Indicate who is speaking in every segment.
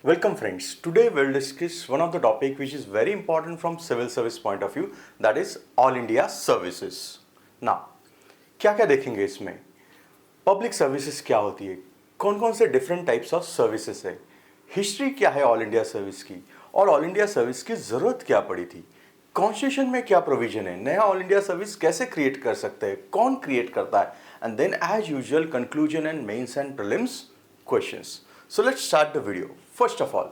Speaker 1: Welcome friends. Today we'll discuss one of the topic which is very important from civil service point of view, that is All India Services. Now, क्या क्या देखेंगे इसमें? Public services क्या होती है, कौन कौन से डिफरेंट टाइप्स ऑफ सर्विसेज है, हिस्ट्री क्या है ऑल इंडिया सर्विस की, और ऑल इंडिया सर्विस की ज़रूरत क्या पड़ी थी, कॉन्स्टिट्यूशन में क्या प्रोविजन है, नया ऑल इंडिया सर्विस कैसे क्रिएट कर सकते हैं, कौन क्रिएट करता है, and then as usual conclusion and mains and prelims questions. So let's start the video. First of all,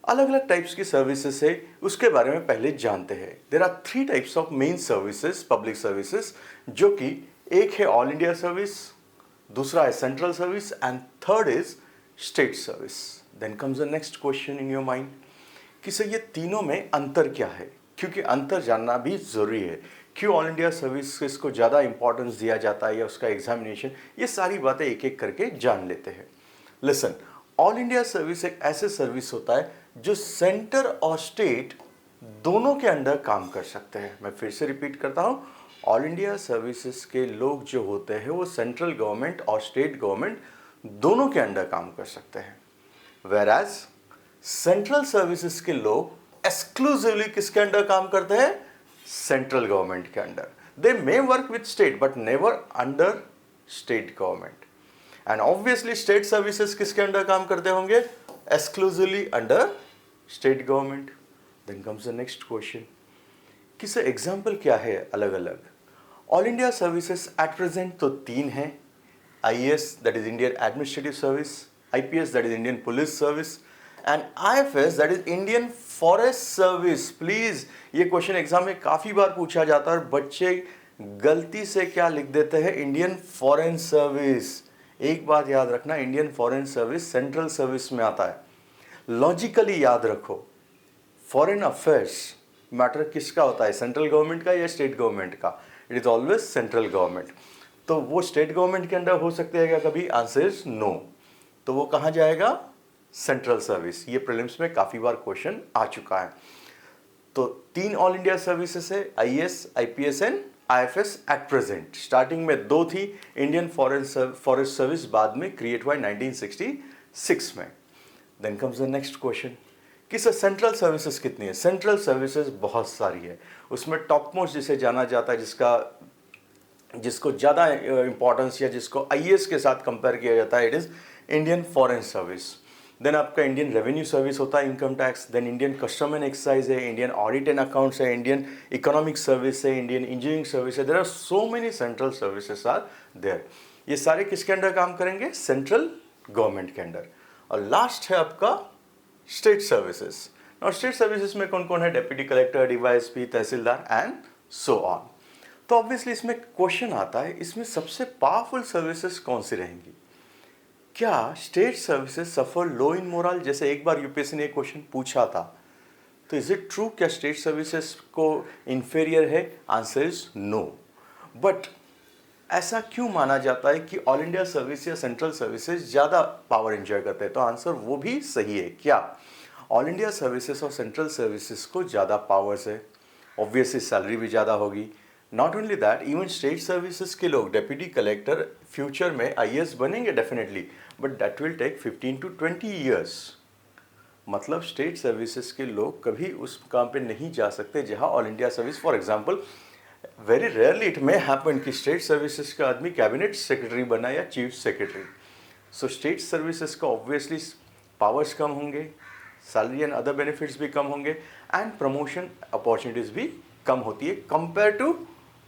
Speaker 1: अलग अलग टाइप्स की सर्विसेज है, उसके बारे में पहले जानते हैं. There are 3 types of main services, public services, जो कि एक है ऑल इंडिया सर्विस, दूसरा है central service, and third is state service. Then comes the next question in your mind कि सर ये तीनों में अंतर क्या है, क्योंकि अंतर जानना भी ज़रूरी है. क्यों ऑल इंडिया सर्विस को ज़्यादा इंपॉर्टेंस दिया जाता है या उसका एग्जामिनेशन, ये सारी बातें एक एक करके जान लेते हैं. लिसन, ऑल इंडिया सर्विस एक ऐसे सर्विस होता है जो सेंटर और स्टेट दोनों के अंडर काम कर सकते हैं. मैं फिर से रिपीट करता हूँ, ऑल इंडिया सर्विसेज के लोग जो होते हैं वो सेंट्रल गवर्नमेंट और स्टेट गवर्नमेंट दोनों के अंडर काम कर सकते हैं. वेराज सेंट्रल सर्विसेज के लोग एक्सक्लूसिवली किसके अंडर काम करते हैं? सेंट्रल गवर्नमेंट के under. They may work with state but never under state government. And obviously state services किसके अंडर काम करते होंगे? Exclusively under state government. Then comes the next question कि सर एग्जाम्पल क्या है अलग अलग. All India services at present तो 3 हैं. IAS that is Indian administrative service, IPS that is Indian police service, and IFS that is Indian forest service. Please, ये question exam में काफी बार पूछा जाता है और बच्चे गलती से क्या लिख देते हैं? Indian foreign service. एक बात याद रखना, Indian foreign service central service में आता है. लॉजिकली याद रखो, फॉरेन अफेयर्स मैटर किसका होता है? सेंट्रल गवर्नमेंट का या स्टेट गवर्नमेंट का? It is always central government. तो वो स्टेट गवर्नमेंट के अंडर हो सकते हैं क्या कभी? Answer is no. तो वो कहाँ जाएगा? Central service. ये प्रीलिम्स में काफी बार क्वेश्चन आ चुका है. तो 3 ऑल इंडिया सर्विसेज है, IAS, IPS and IFS at present. Starting में 2 थी, इंडियन फॉरेस्ट सर्विस बाद में क्रिएट हुआ 1966 में. Then comes the next question कि सर सेंट्रल सर्विसेज कितनी है? सेंट्रल सर्विसेज बहुत सारी है. उसमें टॉप मोस्ट जिसे जाना जाता है, जिसको ज़्यादा इंपॉर्टेंस या जिसको IAS के साथ कंपेयर किया जाता है, it is Indian foreign service. Then आपका इंडियन रेवेन्यू सर्विस होता है, income tax. Then Indian custom and excise है, इंडियन ऑडिट एंड अकाउंट्स है, इंडियन इकोनॉमिक सर्विस है, इंडियन इंजीनियरिंग सर्विस है. There are so many central services are there. ये सारे किसके अंडर काम करेंगे? सेंट्रल गवर्नमेंट के अंडर. और लास्ट है आपका स्टेट सर्विसेज. और स्टेट सर्विसेज में कौन कौन है? Deputy collector, DYSP, tehsildar and so on. तो ऑब्वियसली इसमें क्वेश्चन आता है, इसमें सबसे पावरफुल सर्विसेज कौन सी रहेंगी? क्या स्टेट सर्विसेज सफर लो इन मोरल? जैसे एक बार यूपीएससी ने एक क्वेश्चन पूछा था, तो इज इट ट्रू क्या स्टेट सर्विसेज को इंफीरियर है? Answer is no. बट ऐसा क्यों माना जाता है कि ऑल इंडिया सर्विस या सेंट्रल सर्विसेज ज़्यादा पावर एंजॉय करते हैं? तो आंसर वो भी सही है. क्या ऑल इंडिया सर्विसेज और सेंट्रल सर्विसेज को ज़्यादा पावर्स है? ऑब्वियसली सैलरी भी ज़्यादा होगी. Not only that, even state services के लोग डेप्यूटी कलेक्टर फ्यूचर में IAS बनेंगे definitely, but that will take 15 to 20 years. मतलब स्टेट सर्विसेज के लोग कभी उस काम पे नहीं जा सकते जहां all India service. For example, very rarely it may happen कि स्टेट सर्विसेज का आदमी कैबिनेट सेक्रेटरी बना या चीफ सेक्रेटरी. सो स्टेट सर्विसेज का ऑब्वियसली पावर्स कम होंगे, सैलरी एंड अदर बेनिफिट्स भी कम होंगे, एंड प्रमोशन अपॉर्चुनिटीज भी कम होती है compare to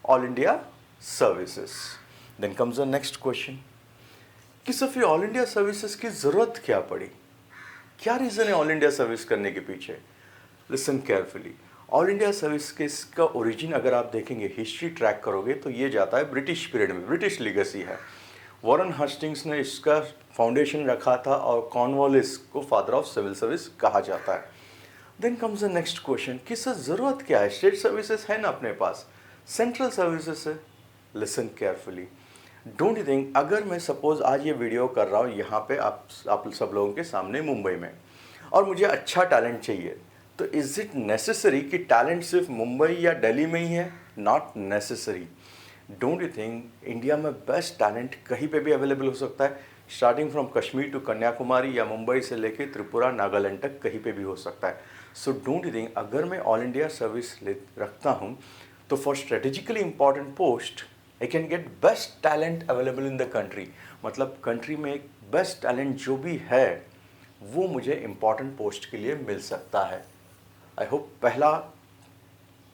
Speaker 1: all India services. Then comes the next question कि सर फिर ऑल इंडिया सर्विसेज की जरूरत क्या पड़ी? क्या रीजन है ऑल इंडिया सर्विस करने के पीछे? Listen carefully. All India service के इसका ओरिजिन अगर आप देखेंगे, हिस्ट्री ट्रैक करोगे, तो ये जाता है ब्रिटिश पीरियड में. ब्रिटिश लीगेसी है. वॉरेन हस्टिंग्स ने इसका फाउंडेशन रखा था और कॉर्नवालिस को फादर ऑफ सिविल सर्विस कहा जाता है. Then comes the next question कि सर ज़रूरत क्या है? स्टेट सर्विसेज है ना अपने पास, सेंट्रल सर्विसेज है. Listen carefully. Don't you think, अगर मैं सपोज आज ये वीडियो कर रहा हूँ यहाँ पे आप सब लोगों के सामने मुंबई में, और मुझे अच्छा टैलेंट चाहिए, तो इज़ इट नेसेसरी कि टैलेंट सिर्फ मुंबई या दिल्ली में ही है? Not necessary. Don't you think India में बेस्ट टैलेंट कहीं पे भी अवेलेबल हो सकता है? Starting from Kashmir to Kanyakumari या मुंबई से लेके त्रिपुरा नागालैंड तक कहीं पे भी हो सकता है. सो डोंट यू थिंक अगर मैं ऑल इंडिया सर्विस रखता हूँ तो for strategically important post I can get best talent available in the country. मतलब कंट्री में एक बेस्ट टैलेंट जो भी है वो मुझे इंपॉर्टेंट पोस्ट के लिए मिल सकता है. आई होप पहला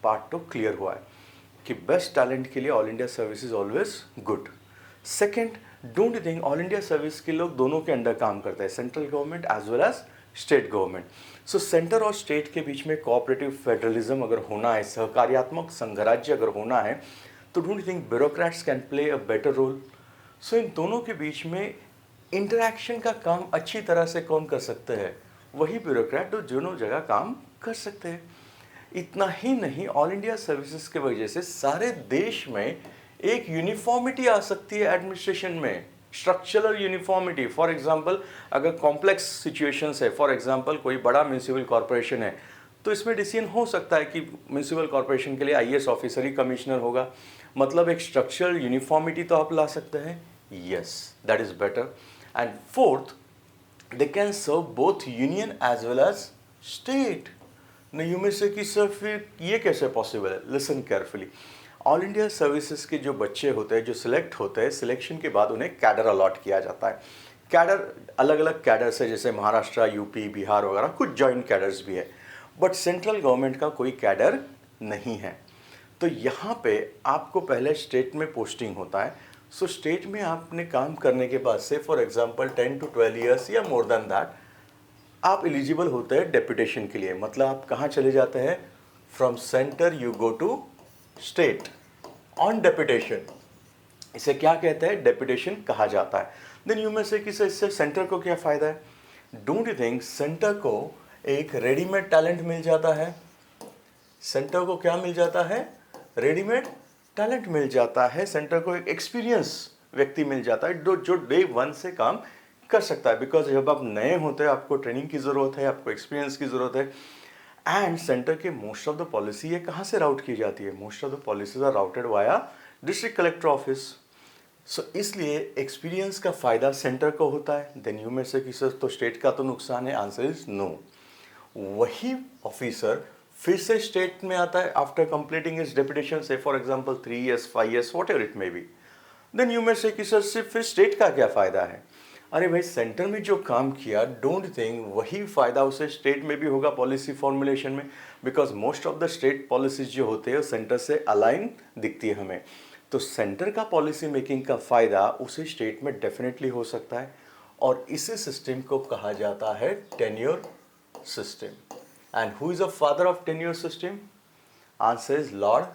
Speaker 1: पार्ट तो क्लियर हुआ है कि बेस्ट टैलेंट के लिए all India service is always good. Second, don't you think all India service के लोग दोनों के अंडर काम करते हैं, central government as well as state government. So centre और स्टेट के बीच में कोऑपरेटिव फेडरलिज्म अगर होना है, सहकार्यात्मक संघराज्य अगर होना है, तो don't you think bureaucrats can play a better role. So इन दोनों के बीच में इंटरैक्शन का काम अच्छी तरह से कौन कर सकते हैं? वही ब्यूरोक्रेट जो दोनों जगह काम कर सकते हैं. इतना ही नहीं, ऑल इंडिया सर्विसेज के वजह से सारे देश में एक यूनिफॉर्मिटी आ सकती है एडमिनिस्ट्रेशन में, स्ट्रक्चरल यूनिफॉर्मिटी. फॉर एग्जांपल अगर कॉम्प्लेक्स सिचुएशंस है, फॉर एग्जांपल कोई बड़ा म्यूनिसिपल कॉरपोरेशन है, तो इसमें डिसीजन हो सकता है कि म्यूनिसिपल कॉरपोरेशन के लिए आईएएस ऑफिसर ही कमिश्नर होगा. मतलब एक स्ट्रक्चरल यूनिफॉर्मिटी तो आप ला सकते हैं. Yes, that is better. And fourth, they can serve both union as well as state. नहीं, में से कि सर फिर ये कैसे पॉसिबल है? Listen carefully. All India services के जो बच्चे होते हैं, जो सिलेक्ट होते हैं, सिलेक्शन के बाद उन्हें कैडर अलॉट किया जाता है. कैडर अलग अलग कैडर्स है, जैसे महाराष्ट्र, यूपी, बिहार वगैरह, कुछ जॉइंट कैडर्स भी है. बट सेंट्रल गवर्नमेंट का कोई कैडर नहीं है. तो यहाँ पे आपको पहले स्टेट में पोस्टिंग होता है. सो स्टेट में आपने काम करने के बाद से फॉर एग्जाम्पल 10 to 12 ईयर्स या मोर देन दैट आप एलिजिबल होते हैं डेपुटेशन के लिए. मतलब आप कहाँ चले जाते हैं? From centre you go to state on deputation. इसे क्या कहते हैं? डेपुटेशन कहा जाता है. देन यू में से कि इससे सेंटर को क्या फ़ायदा है? डोंट यू थिंक सेंटर को एक रेडीमेड टैलेंट मिल जाता है? सेंटर को क्या मिल जाता है? रेडीमेड टैलेंट मिल जाता है. सेंटर को एक एक्सपीरियंस व्यक्ति मिल जाता है जो डे वन से काम कर सकता है. बिकॉज जब आप नए होते हैं आपको ट्रेनिंग की ज़रूरत है, आपको एक्सपीरियंस की ज़रूरत है. एंड सेंटर के मोस्ट ऑफ द पॉलिसी ये कहाँ से राउट की जाती है? Most of the policies are routed via district collector office. So इसलिए एक्सपीरियंस का फ़ायदा सेंटर को होता है. देन यू में से कि सर तो स्टेट का तो नुकसान है. Answer is no. वही ऑफिसर फिर से स्टेट में आता है आफ्टर कंप्लीटिंग इज डेपुटेशन, से for example 3 years 5 years whatever it may be. Then you में से कि सर सिर्फ फिर स्टेट का क्या फ़ायदा है? अरे भाई, सेंटर में जो काम किया, डोंट थिंक वही फ़ायदा उसे स्टेट में भी होगा पॉलिसी फॉर्मुलेशन में. Because most of the state policies जो होते हैं सेंटर से अलाइन दिखती है हमें. तो सेंटर का पॉलिसी मेकिंग का फ़ायदा उसे स्टेट में डेफिनेटली हो सकता है. और इसी सिस्टम को कहा जाता है tenure system. And who is the father of tenure system? Answer is Lord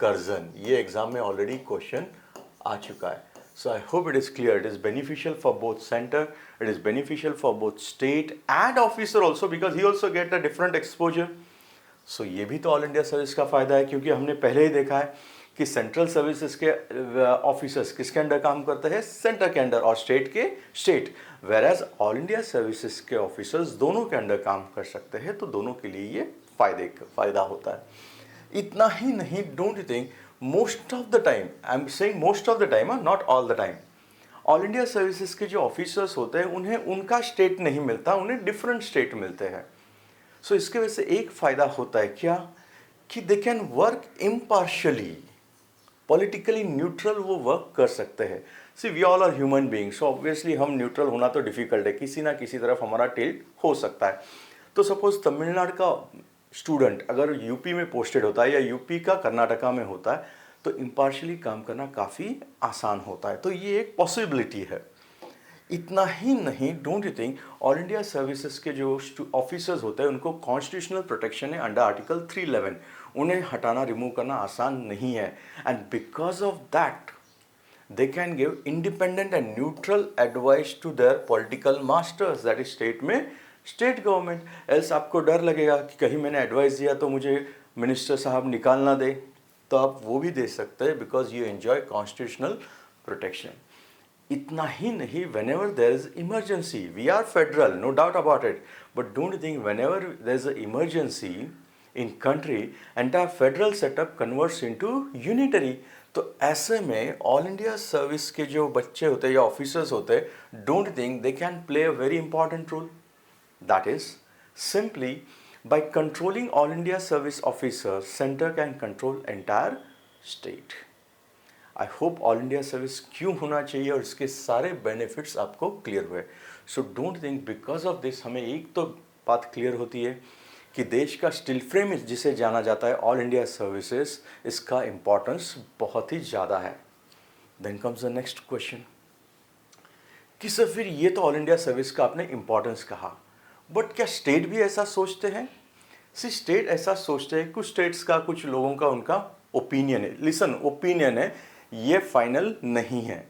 Speaker 1: Curzon. ये एग्जाम में ऑलरेडी क्वेश्चन आ चुका है. So I hope it is clear. It is beneficial for both center, it is beneficial for both state and officer also because he also get a different exposure. So ये भी तो all India service का फ़ायदा है, क्योंकि हमने पहले ही देखा है कि सेंट्रल सर्विसेज के ऑफिसर्स किसके अंडर काम करते हैं? सेंटर के अंडर, और स्टेट के state. Whereas all India services के ऑफिसर्स दोनों के अंडर काम कर सकते हैं. तो दोनों के लिए ये फ़ायदा होता है. इतना ही नहीं, don't you think most of the time, I'm saying most of the time, not all the time, all India services के जो ऑफिसर्स होते हैं उन्हें उनका स्टेट नहीं मिलता, उन्हें डिफरेंट स्टेट मिलते हैं. सो इसके वजह से एक फ़ायदा होता है क्या? कि they can work impartially, politically neutral वो वर्क कर सकते हैं. See we all are human beings, so obviously हम न्यूट्रल होना तो डिफ़िकल्ट है, किसी ना किसी तरफ हमारा टिल्ट हो सकता है. तो सपोज तमिलनाडु का स्टूडेंट अगर यूपी में पोस्टेड होता है या यूपी का कर्नाटका में होता है, तो इम्पार्शली काम करना काफ़ी आसान होता है. तो ये एक पॉसिबिलिटी है. इतना ही नहीं, don't you think all India services के जो ऑफिसर्स होते हैं उनको कॉन्स्टिट्यूशनल प्रोटेक्शन है अंडर आर्टिकल 311. उन्हें हटाना, रिमूव करना आसान नहीं है. And because of that they can give independent and neutral advice to their political masters, that is state में स्टेट गवर्नमेंट. एल्स आपको डर लगेगा कि कहीं मैंने एडवाइस दिया तो मुझे मिनिस्टर साहब निकाल ना दे, तो आप वो भी दे सकते हैं because you enjoy constitutional protection. इतना ही नहीं, whenever there is emergency, we are federal, no doubt about it, but don't think whenever there is a emergency in country, entire federal setup converts into unitary. तो ऐसे में all India service के जो बच्चे होते हैं या officers होते हैं, don't think they can play a very important role. That is simply by controlling all India service officers, center can control entire state. I hope all India service क्यों होना चाहिए और इसके सारे बेनिफिट्स आपको क्लियर हुए. So don't think because of this हमें एक तो बात क्लियर होती है कि देश का स्टील फ्रेम जिसे जाना जाता है ऑल इंडिया सर्विसेज, इसका इम्पोर्टेंस बहुत ही ज़्यादा है. Then comes the next question कि सर फिर ये तो ऑल इंडिया सर्विस का आपने इम्पोर्टेंस कहा, बट क्या स्टेट भी ऐसा सोचते हैं? सी स्टेट ऐसा सोचते हैं, कुछ स्टेट्स का, कुछ लोगों का उनका ओपिनियन है. लिसन, ओपिनियन है, ये फाइनल नहीं है.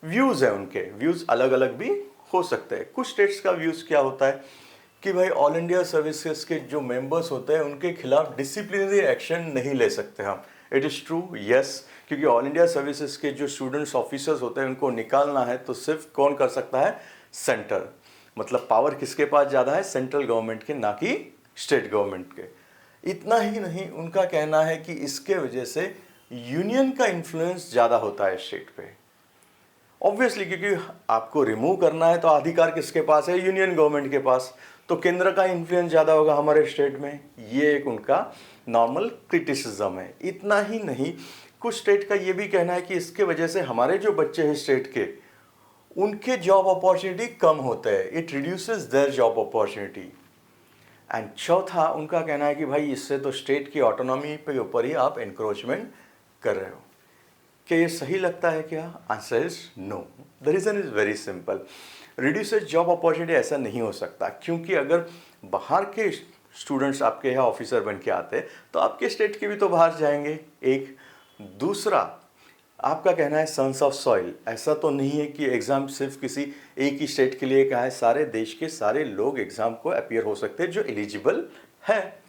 Speaker 1: व्यूज़ है, उनके व्यूज़ अलग अलग भी हो सकते हैं. कुछ स्टेट्स का व्यूज़ क्या होता है कि भाई ऑल इंडिया सर्विसेज के जो मेंबर्स होते हैं उनके खिलाफ डिसिप्लिनरी एक्शन नहीं ले सकते हम. इट इज़ ट्रू, यस, क्योंकि ऑल इंडिया सर्विसेज के जो स्टूडेंट्स ऑफिसर्स होते हैं उनको निकालना है तो सिर्फ कौन कर सकता है? सेंटर. मतलब पावर किसके पास ज़्यादा है? सेंट्रल गवर्नमेंट के, ना कि स्टेट गवर्नमेंट के. इतना ही नहीं, उनका कहना है कि इसके वजह से यूनियन का इन्फ्लुएंस ज़्यादा होता है स्टेट पे. ऑब्वियसली, क्योंकि आपको रिमूव करना है तो अधिकार किसके पास है? यूनियन गवर्नमेंट के पास. तो केंद्र का इन्फ्लुएंस ज़्यादा होगा हमारे स्टेट में. ये एक उनका नॉर्मल क्रिटिसिज्म है. इतना ही नहीं, कुछ स्टेट का ये भी कहना है कि इसके वजह से हमारे जो बच्चे हैं स्टेट के, उनके जॉब अपॉर्चुनिटी कम होते हैं. It reduces their job opportunity. And चौथा, उनका कहना है कि भाई इससे तो स्टेट की ऑटोनॉमी पे ऊपर ही आप एनक्रोचमेंट कर रहे हो. क्या ये सही लगता है क्या? Answer is no. The reason is very simple. Reduces job opportunity ऐसा नहीं हो सकता, क्योंकि अगर बाहर के स्टूडेंट्स आपके यहाँ ऑफिसर बन के आते तो आपके स्टेट के भी तो बाहर जाएंगे. एक दूसरा, आपका कहना है सन्स ऑफ सॉइल. ऐसा तो नहीं है कि एग्ज़ाम सिर्फ किसी एक ही स्टेट के लिए का है. सारे देश के सारे लोग एग्ज़ाम को अपीयर हो सकते हैं जो एलिजिबल है.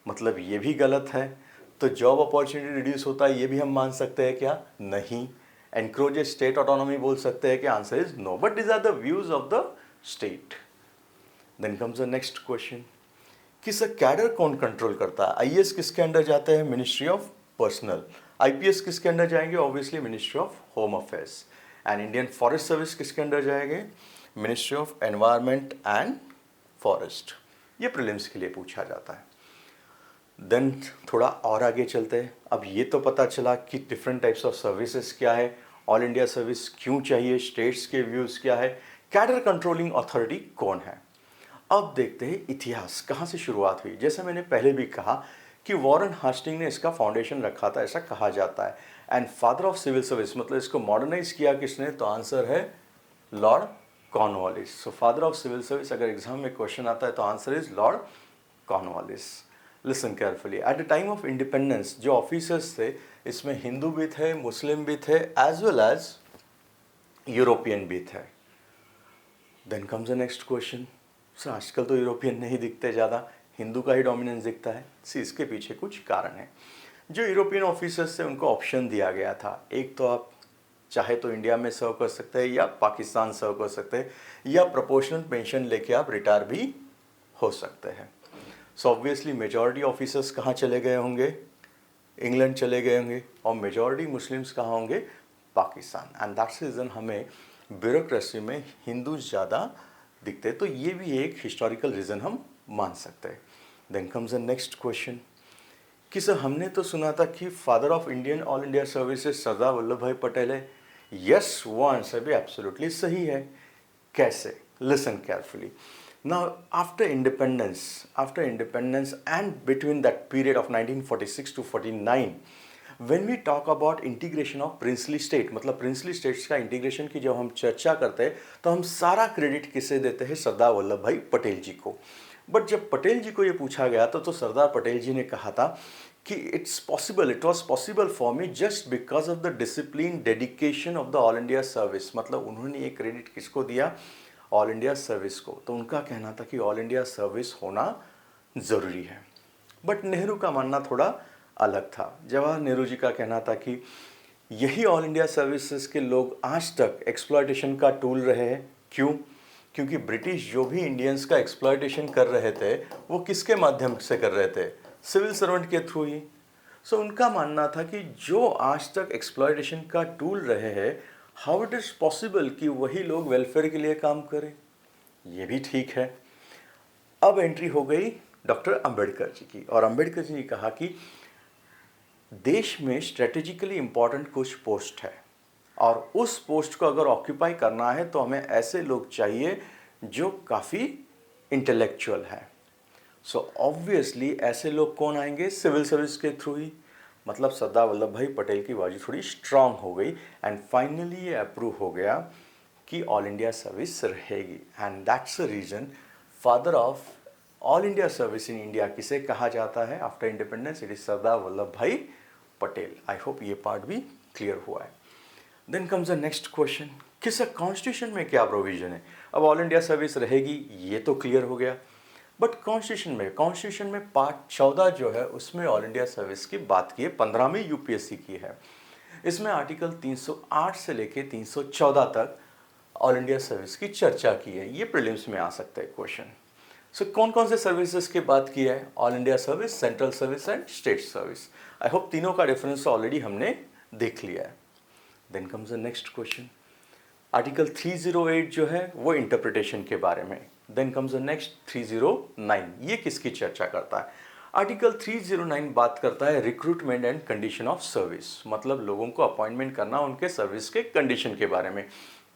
Speaker 1: मतलब ये भी गलत है. तो जॉब अपॉर्चुनिटी रिड्यूस होता है, ये भी हम मान सकते हैं क्या? नहीं. एनक्रोच स्टेट ऑटोनॉमी बोल सकते हैं कि? Answer is no. But this are the views of the state. Then comes the next question कि सर कैडर कौन कंट्रोल करता है? आईएएस किसके अंडर जाते हैं? Ministry of personnel. आईपीएस किसके अंडर जाएंगे? Obviously ministry of home affairs. And Indian forest service किसके अंडर जाएंगे? Ministry of environment and forest. ये प्रीलिम्स के लिए पूछा जाता है. देन थोड़ा और आगे चलते हैं. अब ये तो पता चला कि डिफरेंट टाइप्स ऑफ सर्विसेज क्या है, ऑल इंडिया सर्विस क्यों चाहिए, स्टेट्स के व्यूज़ क्या है, कैडर कंट्रोलिंग अथॉरिटी कौन है. अब देखते हैं इतिहास कहाँ से शुरुआत हुई. जैसे मैंने पहले भी कहा कि वॉरेन हास्टिंग ने इसका फाउंडेशन रखा था, ऐसा कहा जाता है. And father of civil service, मतलब इसको मॉडर्नाइज किया किसने? तो आंसर है lord Cornwallis. So father of civil service अगर एग्जाम में क्वेश्चन आता है तो answer is lord Cornwallis. Listen carefully. At the time of independence जो ऑफिसर्स थे, इसमें हिंदू भी थे, मुस्लिम भी थे, एज वेल एज यूरोपियन भी थे. Then comes the next question. Sir आजकल तो यूरोपियन नहीं दिखते ज़्यादा, हिंदू का ही डोमिनेंस दिखता है. सी इसके पीछे कुछ कारण है. जो यूरोपियन ऑफिसर्स थे उनको ऑप्शन दिया गया था. एक तो आप चाहे तो इंडिया में सर्व कर सकते हैं या पाकिस्तान सर्व कर सकते हैं, या प्रोपोर्शनल पेंशन लेके आप रिटायर भी हो सकते हैं. सो ऑब्वियसली मेजॉरिटी ऑफिसर्स कहाँ चले गए होंगे? इंग्लैंड चले गए होंगे. और मेजॉरिटी मुस्लिम्स कहाँ होंगे? पाकिस्तान. एंड दैट्स रीज़न हमें ब्यूरोक्रेसी में हिंदूज ज़्यादा दिखते. तो ये भी एक हिस्टोरिकल रीज़न हम मान सकते हैं. Then comes the next question कि सर हमने तो सुना था कि father of Indian all India services Sardar Vallabh Bhai Patel है. यस, वो आंसर भी एब्सोल्युटली सही है. कैसे? Listen carefully. Now after independence and between that period of 1946 to 49, when we talk about integration of princely state, मतलब प्रिंसली स्टेट्स का इंटीग्रेशन की जब हम चर्चा करते हैं तो हम सारा क्रेडिट किसे देते हैं? सरदार वल्लभ भाई पटेल जी को. बट जब पटेल जी को ये पूछा गया तो सरदार पटेल जी ने कहा था कि it was possible for me just because of the discipline dedication of the all India service. मतलब उन्होंने ये क्रेडिट किसको दिया? ऑल इंडिया सर्विस को. तो उनका कहना था कि ऑल इंडिया सर्विस होना ज़रूरी है. बट नेहरू का मानना थोड़ा अलग था. जवाहर नेहरू जी का कहना था कि यही ऑल इंडिया सर्विसेज के लोग आज तक एक्सप्लॉयटेशन का टूल रहे हैं. क्यों? क्योंकि ब्रिटिश जो भी इंडियंस का एक्सप्लॉयटेशन कर रहे थे वो किसके माध्यम से कर रहे थे? सिविल सर्वेंट के थ्रू ही. सो उनका मानना था कि जो आज तक एक्सप्लॉयटेशन का टूल रहे हैं, हाउ इट इज़ पॉसिबल कि वही लोग वेलफेयर के लिए काम करें। ये भी ठीक है। अब एंट्री हो गई डॉक्टर अंबेडकर जी की, और अंबेडकर जी ने कहा कि देश में स्ट्रेटेजिकली इंपॉर्टेंट कुछ पोस्ट है, और उस पोस्ट को अगर ऑक्यूपाई करना है तो हमें ऐसे लोग चाहिए जो काफ़ी इंटेलेक्चुअल है। सो ऑब्वियसली ऐसे लोग कौन आएंगे? सिविल सर्विस के थ्रू ही। मतलब सरदार वल्लभ भाई पटेल की बाजी थोड़ी स्ट्रांग हो गई, एंड फाइनली ये अप्रूव हो गया कि ऑल इंडिया सर्विस रहेगी। And that's the reason father of all India service in India किसे कहा जाता है after independence? It is Sardar Vallabh Bhai Patel. I hope ये पार्ट भी क्लियर हुआ है। Then comes the next question, किस कॉन्स्टिट्यूशन में क्या प्रोविजन है? अब ऑल इंडिया सर्विस रहेगी, ये तो क्लियर हो गया, बट कॉन्स्टिट्यूशन में पार्ट 14 जो है उसमें ऑल इंडिया सर्विस की बात की है, 15 में यूपीएससी की है। इसमें आर्टिकल 308 से लेके 314 तक ऑल इंडिया सर्विस की चर्चा की है। ये प्रीलिम्स में आ सकता है क्वेश्चन। सो कौन कौन से सर्विसेज की बात की है? All India service, central service and state service. I hope तीनों का डिफरेंस ऑलरेडी हमने देख लिया है। Then comes the next question, article 308 जो है वो इंटरप्रिटेशन के बारे में। देन कम्स द नेक्स्ट 309, ये किसकी चर्चा करता है? आर्टिकल 309 बात करता है recruitment and condition of service, मतलब लोगों को अपॉइंटमेंट करना, उनके सर्विस के कंडीशन के बारे में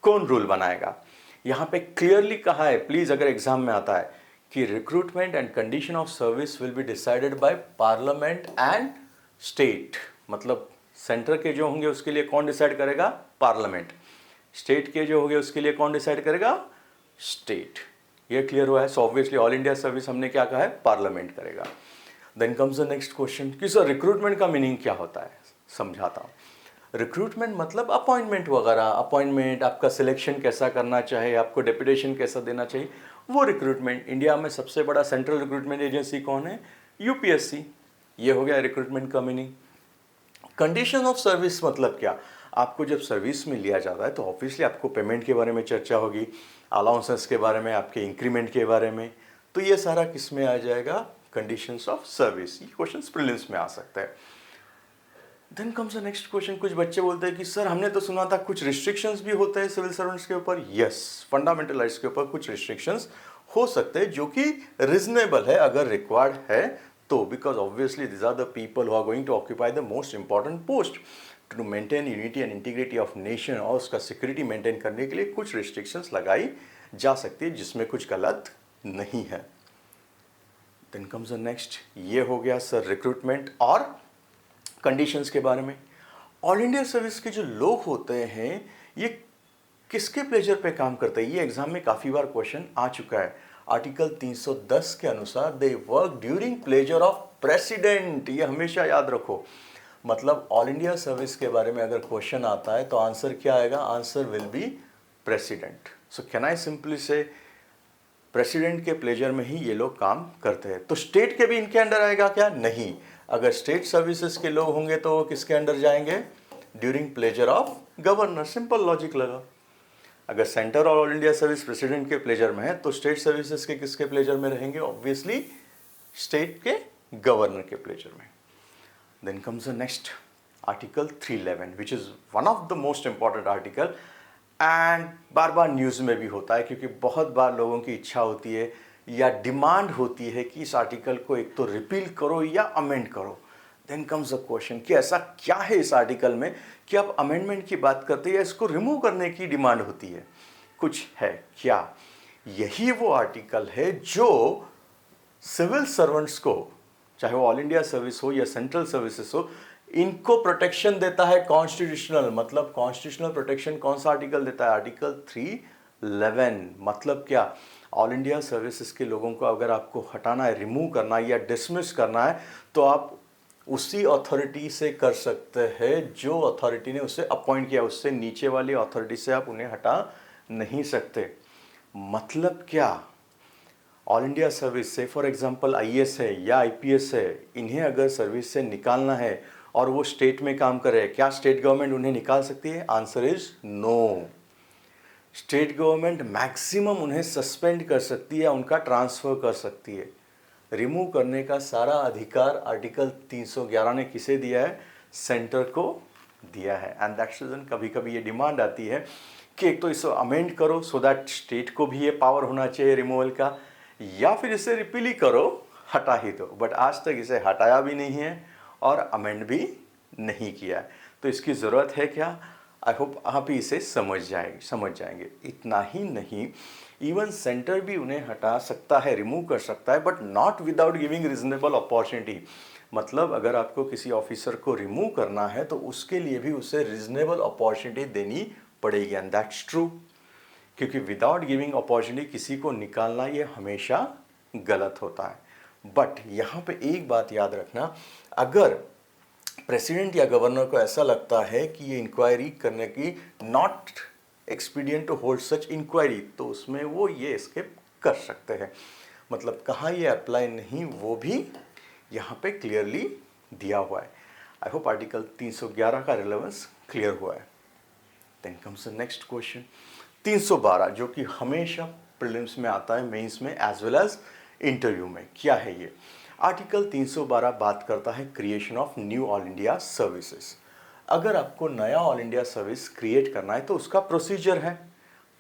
Speaker 1: कौन रूल बनाएगा। यहाँ पे क्लियरली कहा है, प्लीज अगर एग्जाम में आता है, कि recruitment and condition of service will be decided by parliament and state. मतलब सेंटर के जो होंगे उसके लिए कौन डिसाइड करेगा? पार्लियामेंट। स्टेट के जो होंगे उसके लिए कौन डिसाइड करेगा? स्टेट। ये क्लियर हुआ है। So obviously all India service हमने क्या कहा है? पार्लियामेंट करेगा। Then comes the next question कि सर रिक्रूटमेंट का मीनिंग क्या होता है? समझाता हूँ। रिक्रूटमेंट मतलब अपॉइंटमेंट वगैरह, अपॉइंटमेंट, आपका सिलेक्शन कैसा करना चाहिए, आपको डेपुटेशन कैसा देना चाहिए, वो रिक्रूटमेंट। इंडिया में सबसे बड़ा सेंट्रल रिक्रूटमेंट एजेंसी कौन है? यूपीएससी। ये हो गया रिक्रूटमेंट का मीनिंग। कंडीशन ऑफ सर्विस मतलब क्या? आपको जब सर्विस में लिया जाता है तो ऑब्वियसली आपको पेमेंट के बारे में चर्चा होगी, अलाउंसेस के बारे में, आपके इंक्रीमेंट के बारे में। तो ये सारा किस में आ जाएगा? Conditions of service. ये क्वेश्चन प्रीलिम्स में आ सकता है। Then comes the next question, कुछ बच्चे बोलते हैं कि सर हमने तो सुना था कुछ रिस्ट्रिक्शंस भी होते हैं सिविल सर्वेंट्स के ऊपर। यस, फंडामेंटल राइट्स के ऊपर कुछ रिस्ट्रिक्शंस हो सकते हैं जो कि रिजनेबल है अगर रिक्वायर्ड है तो, because obviously this are the people who are going to occupy the most important post to maintain unity and integrity of nation, और उसका सिक्योरिटी मेंटेन करने के लिए कुछ रिस्ट्रिक्शंस लगाई जा सकती है जिसमें कुछ गलत नहीं है। देन कम्स द नेक्स्ट, ये हो गया सर रिक्रूटमेंट और कंडीशंस के बारे में। ऑल इंडिया सर्विस के जो लोग होते हैं ये किसके प्लेजर पे काम करते हैं? ये एग्जाम में काफ़ी बार क्वेश्चन आ चुका है। आर्टिकल 310 के अनुसार they work during pleasure of president. ये हमेशा याद रखो। मतलब ऑल इंडिया सर्विस के बारे में अगर क्वेश्चन आता है तो आंसर क्या आएगा? Answer will be president. So can I simply से प्रेसिडेंट के प्लेजर में ही ये लोग काम करते हैं। तो स्टेट के भी इनके अंडर आएगा क्या? नहीं। अगर स्टेट सर्विसेज के लोग होंगे तो वो किसके अंडर जाएंगे? During pleasure of governor. Simple logic लगा। अगर सेंटर और ऑल इंडिया सर्विस प्रेसिडेंट के प्लेजर में है तो स्टेट सर्विसेज के किसके प्लेजर में रहेंगे? ऑब्वियसली स्टेट के गवर्नर के प्लेजर में। Then comes the next article 311 which is one of the most important article, and बार बार न्यूज़ में भी होता है क्योंकि बहुत बार लोगों की इच्छा होती है या डिमांड होती है कि इस आर्टिकल को एक तो रिपील करो या अमेंड करो। देन कम्स द क्वेश्चन कि ऐसा क्या है इस आर्टिकल में कि आप अमेंडमेंट की बात करते हैं या इसको रिमूव करने की डिमांड होती है? कुछ है क्या? यही वो आर्टिकल है जो सिविल सर्वेंट्स को, चाहे वो ऑल इंडिया सर्विस हो या सेंट्रल सर्विसेज हो, इनको प्रोटेक्शन देता है कॉन्स्टिट्यूशनल। मतलब कॉन्स्टिट्यूशनल प्रोटेक्शन कौन सा आर्टिकल देता है? आर्टिकल 311। मतलब क्या? ऑल इंडिया सर्विसेज के लोगों को अगर आपको हटाना है, रिमूव करना है या डिसमिस करना है तो आप उसी अथॉरिटी से कर सकते हैं जो अथॉरिटी ने उसे अपॉइंट किया। उससे नीचे वाली अथॉरिटी से आप उन्हें हटा नहीं सकते। मतलब क्या? ऑल इंडिया सर्विस से फॉर एग्जांपल आईएएस है या आईपीएस है, इन्हें अगर सर्विस से निकालना है और वो स्टेट में काम कर रहे हैं, क्या स्टेट गवर्नमेंट उन्हें निकाल सकती है? Answer is no. State government maximum उन्हें सस्पेंड कर सकती है या उनका ट्रांसफ़र कर सकती है। रिमूव करने का सारा अधिकार आर्टिकल 311 ने किसे दिया है? सेंटर को दिया है। एंड दैट्स रीजन कभी कभी ये डिमांड आती है कि एक तो इसे अमेंड करो सो दैट स्टेट को भी ये पावर होना चाहिए रिमूवल का, या फिर इसे रिपील ही करो, हटा ही दो। बट आज तक इसे हटाया भी नहीं है और अमेंड भी नहीं किया है। तो इसकी ज़रूरत है क्या? आई होप आप ही इसे समझ जाएंगे। इतना ही नहीं, इवन सेंटर भी उन्हें हटा सकता है, रिमूव कर सकता है, but not without giving reasonable opportunity. मतलब अगर आपको किसी ऑफिसर को रिमूव करना है तो उसके लिए भी उसे रीजनेबल अपॉर्चुनिटी देनी पड़ेगी। एंड दैट्स ट्रू, क्योंकि विदाउट गिविंग अपॉर्चुनिटी किसी को निकालना ये हमेशा गलत होता है। बट यहाँ पे एक बात याद रखना, अगर प्रेसिडेंट या गवर्नर को ऐसा लगता है कि ये इंक्वायरी करने की not expedient to hold such inquiry, तो उसमें वो ये स्किप कर सकते हैं। मतलब कहाँ ये अप्लाई नहीं, वो भी यहाँ पे क्लियरली दिया हुआ है। आई होप आर्टिकल 311 का रिलेवेंस क्लियर हुआ है। Then comes the next question 312, जो कि हमेशा प्रीलिम्स में आता है, मेंस में एज वेल एज इंटरव्यू में। क्या है ये? आर्टिकल 312 बात करता है creation of new all India services. अगर आपको नया ऑल इंडिया सर्विस क्रिएट करना है तो उसका प्रोसीजर है,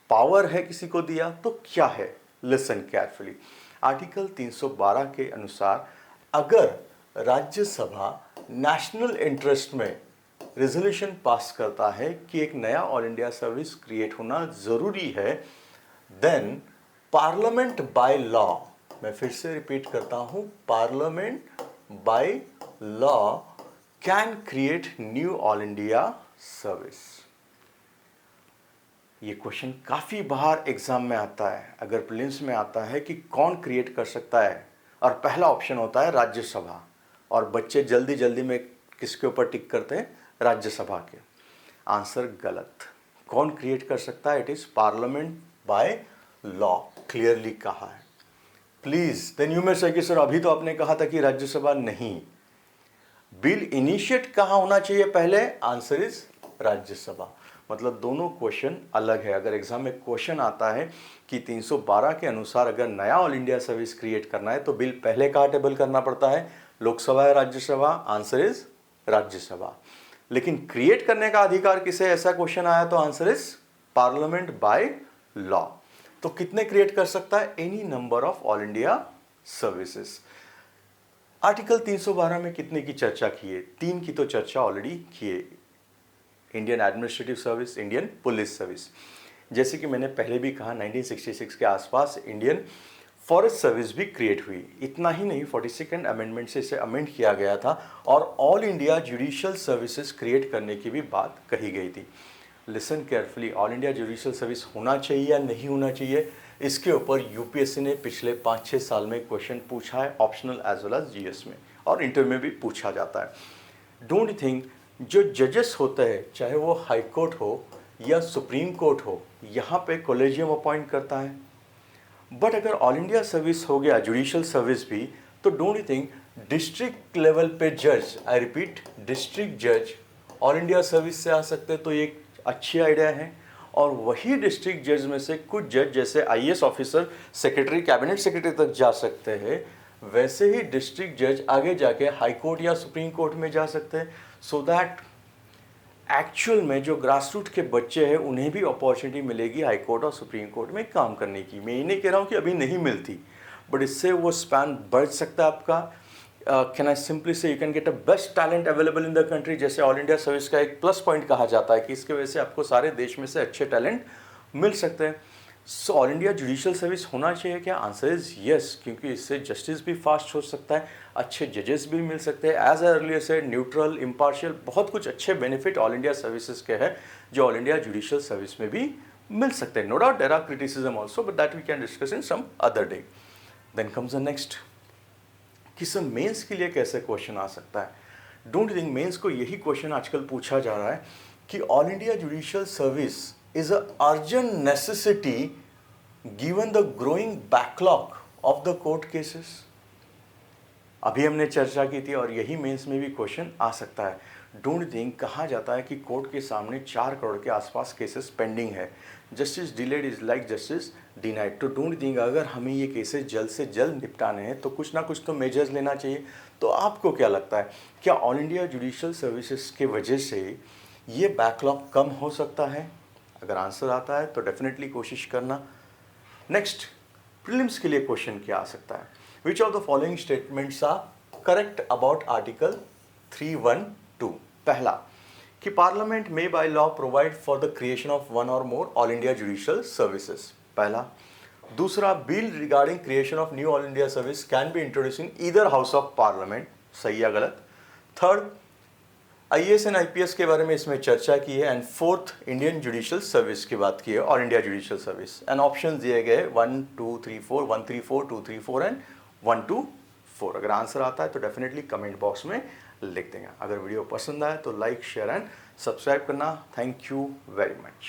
Speaker 1: पावर है किसी को दिया, तो क्या है? Listen carefully. आर्टिकल 312 के अनुसार अगर राज्यसभा नेशनल इंटरेस्ट में रेजोल्यूशन पास करता है कि एक नया ऑल इंडिया सर्विस क्रिएट होना जरूरी है, देन पार्लियामेंट बाय लॉ, मैं फिर से रिपीट करता हूं, parliament by law can create new all India service. ये क्वेश्चन काफी बार एग्जाम में आता है। अगर प्रीलिम्स में आता है कि कौन क्रिएट कर सकता है, और पहला ऑप्शन होता है राज्यसभा, और बच्चे जल्दी जल्दी में किसके ऊपर टिक करते हैं? राज्यसभा के। आंसर गलत। कौन क्रिएट कर सकता है? It is parliament by law, clearly कहा है। प्लीज देन यू मे से कि सर अभी तो आपने कहा था कि राज्यसभा नहीं। बिल इनिशिएट कहाँ होना चाहिए पहले? Answer is Rajya Sabha. मतलब दोनों क्वेश्चन अलग है। अगर एग्जाम में क्वेश्चन आता है कि 312 के अनुसार अगर नया ऑल इंडिया सर्विस क्रिएट करना है तो बिल पहले कहाँ टेबल करना पड़ता है? लोकसभा या राज्यसभा? Answer is Rajya Sabha. लेकिन क्रिएट करने का अधिकार किसे? ऐसा क्वेश्चन आया तो answer is parliament by law. तो कितने क्रिएट कर सकता है? Any number of all India services. Article 312 में कितने की चर्चा की है? 3 की तो चर्चा ऑलरेडी की है। Indian administrative service, Indian police service. जैसे कि मैंने पहले भी कहा 1966 के आसपास इंडियन फॉरेस्ट सर्विस भी क्रिएट हुई। इतना ही नहीं, 42nd अमेंडमेंट से इसे अमेंड किया गया था और all India judicial services create करने की भी बात कही गई थी। Listen carefully, all India judicial service होना चाहिए या नहीं होना चाहिए, इसके ऊपर यूपीएससी ने पिछले 5-6 साल में क्वेश्चन पूछा है, optional as well as GS में, और इंटरव्यू में भी पूछा जाता है। डोंट थिंक जो जजेस होते हैं, चाहे वो हाई कोर्ट हो या सुप्रीम कोर्ट हो, यहाँ पे कॉलेजियम अपॉइंट करता है। बट अगर ऑल इंडिया सर्विस हो गया, जुडिशियल सर्विस भी, तो डोंट थिंक डिस्ट्रिक्ट लेवल पे जज, आई रिपीट डिस्ट्रिक्ट जज ऑल इंडिया सर्विस से आ सकते हैं, तो ये एक अच्छी आइडिया है। और वही डिस्ट्रिक्ट जज में से कुछ जज जैसे IAS officer secretary, cabinet secretary तक जा सकते हैं, वैसे ही डिस्ट्रिक्ट जज आगे जाके हाई कोर्ट या सुप्रीम कोर्ट में जा सकते हैं, सो दैट एक्चुअल में जो ग्रास रूट के बच्चे हैं उन्हें भी अपॉर्चुनिटी मिलेगी हाई कोर्ट और सुप्रीम कोर्ट में काम करने की। मैं ये नहीं कह रहा हूँ कि अभी नहीं मिलती, बट इससे वो स्पैन बढ़ सकता है आपका। कैन आई सिंपली से you can get a best talent available in the country, जैसे ऑल इंडिया सर्विस का एक प्लस पॉइंट कहा जाता है कि इसके वजह से आपको सारे देश में से अच्छे टैलेंट मिल सकते हैं। So all India judicial service होना चाहिए क्या? आंसर इज यस, क्योंकि इससे जस्टिस भी फास्ट हो सकता है, अच्छे जजेस भी मिल सकते हैं, एज अर्लियर से न्यूट्रल, इम्पार्शियल, बहुत कुछ अच्छे बेनिफिट ऑल इंडिया सर्विसेज के हैं जो ऑल इंडिया जुडिशियल सर्विस में भी मिल सकते हैं। No doubt there are criticism also, but that we can discuss in some other day. Then comes the next कि सर मेंस के लिए कैसे क्वेश्चन आ सकता है? डोंट थिंक, मेंस को यही क्वेश्चन आजकल पूछा जा रहा है कि all India judicial service is a urgent necessity given the growing backlog of the court cases. अभी हमने चर्चा की थी और यही मेंस में भी क्वेश्चन आ सकता है। डोंट थिंक, कहा जाता है कि कोर्ट के सामने 4 करोड़ के आसपास केसेस पेंडिंग है। Justice delayed is like justice denied तो ढूंढ देंगे। अगर हमें ये केसेस जल्द से जल्द निपटाने हैं तो कुछ ना कुछ तो मेजर्स लेना चाहिए। तो आपको क्या लगता है, क्या ऑल इंडिया जुडिशियल सर्विसेज के वजह से ये बैकलॉग कम हो सकता है? अगर आंसर आता है तो डेफिनेटली कोशिश करना। नेक्स्ट, प्रीलिम्स के लिए क्वेश्चन क्या आ सकता है? Which of the following statements are correct about article 312? पहला कि पार्लियामेंट में by law provide for the creation of one और more all India judicial services, पहला। दूसरा, bill regarding creation of new all India service can be introduce in either house of parliament, सही या गलत? Third, IAS and IPS के बारे में इसमें चर्चा की है। And fourth, Indian judicial service की बात की है, all India judicial service. And option दिए गए 1 2 3 4, 1 3 4, 2 3 4 एंड 1 2 4। अगर आंसर आता है तो डेफिनेटली कमेंट बॉक्स में लिख देंगे। अगर वीडियो पसंद आए तो लाइक, शेयर एंड सब्सक्राइब करना। Thank you very much.